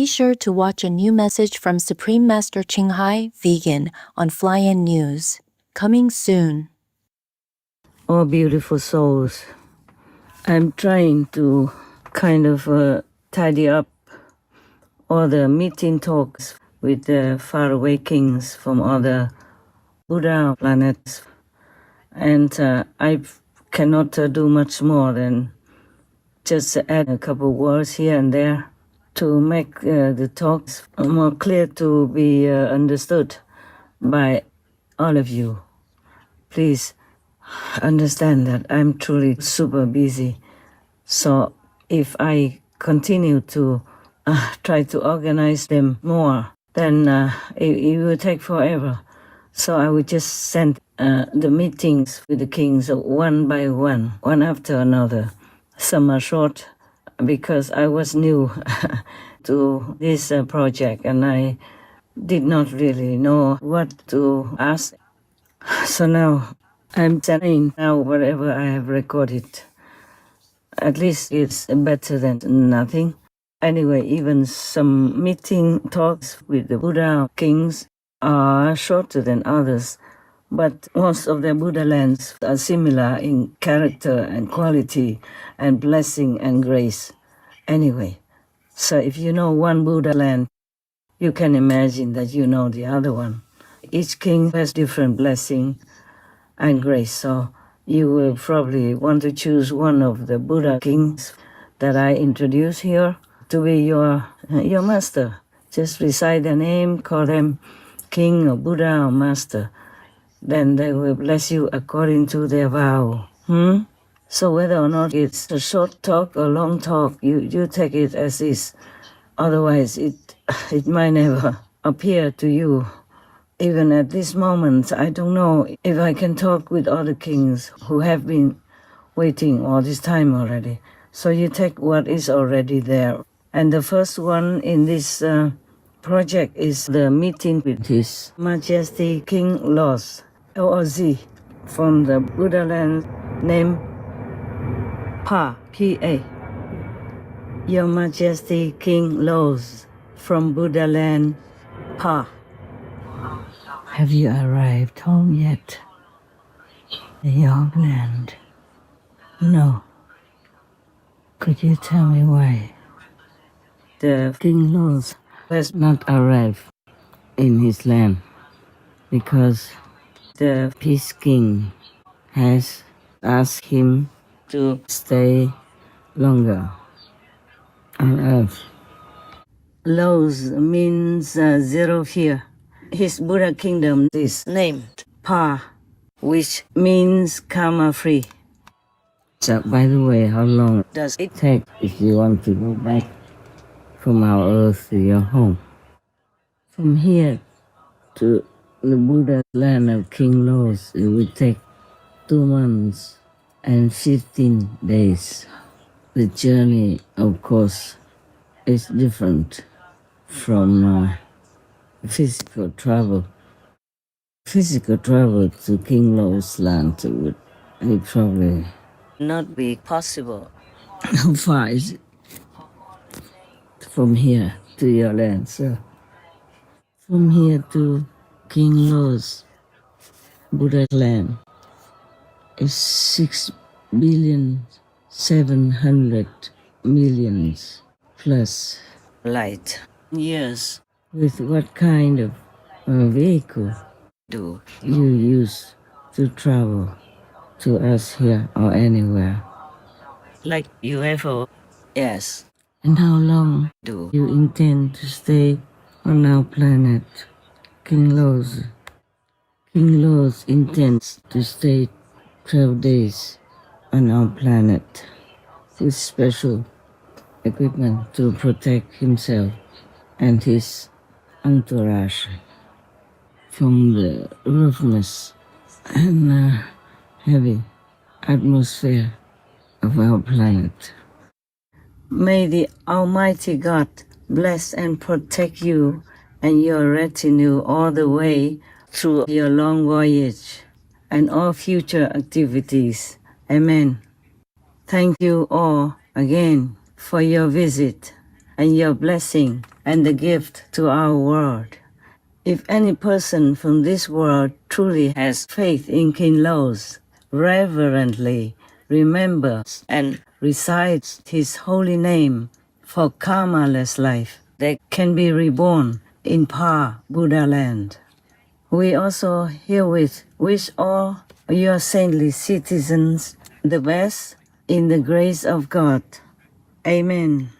Be sure to watch a new message from Supreme Master CHINGHAI Vegan on Fly-In News. Coming soon. Oh, beautiful souls. I'm trying to kind of tidy up all the meeting talks with the faraway kings from other Buddha planets. And I cannot do much more than just add a couple words here and there to make the talks more clear to be understood by all of you. Please understand that I'm truly super busy. So if I continue to try to organize them more, then it will take forever. So I will just send the meetings with the kings one by one after another. Some are short because I was new to this project and I did not really know what to ask. So now I'm sending now whatever I have recorded. At least it's better than nothing. Anyway, even some meeting talks with the Buddha kings are shorter than others, but most of the Buddha lands are similar in character and quality and blessing and grace. Anyway, so if you know one Buddha land, you can imagine that you know the other one. Each king has different blessing and grace, so you will probably want to choose one of the Buddha kings that I introduce here to be your master. Just recite their name, call them king or Buddha or master. Then they will bless you according to their vow. So whether or not it's a short talk or long talk, you take it as is. Otherwise, it might never appear to you. Even at this moment, I don't know if I can talk with other kings who have been waiting all this time already. So you take what is already there. And the first one in this project is the meeting with His Majesty King Los, LOZ, from the Buddha land named Pa, P-A. Your Majesty King Los, from Buddha land, Pa. Have you arrived home yet? The York land? No. Could you tell me why? The King Los has not arrived in his land because the Peace King has asked him to stay longer on earth. Los means zero fear. His Buddha kingdom is named Pa, which means karma-free. So, by the way, how long does it take if you want to go back from our earth to your home? From here to the Buddha land of King Los, it would take 2 months and 15 days. The journey, of course, is different from physical travel. Physical travel to King Los land would probably not be possible. How far is it from here to your land, sir? From here to King Los Buddha land is 6,700,000,000 plus light years. With what kind of vehicle do you use to travel to us here or anywhere? Like UFO? Yes. And how long do you intend to stay on our planet? King Los. King Los intends to stay 12 days on our planet with special equipment to protect himself and his entourage from the roughness and heavy atmosphere of our planet. May the Almighty God bless and protect you and your retinue all the way through your long voyage and all future activities. Amen. Thank you all again for your visit and your blessing. and the gift to our world. If any person from this world truly has faith in King Laos, reverently remembers and recites his holy name for karmaless life, they can be reborn in Pa Buddha land. We also herewith wish all your saintly citizens the best in the grace of God. Amen.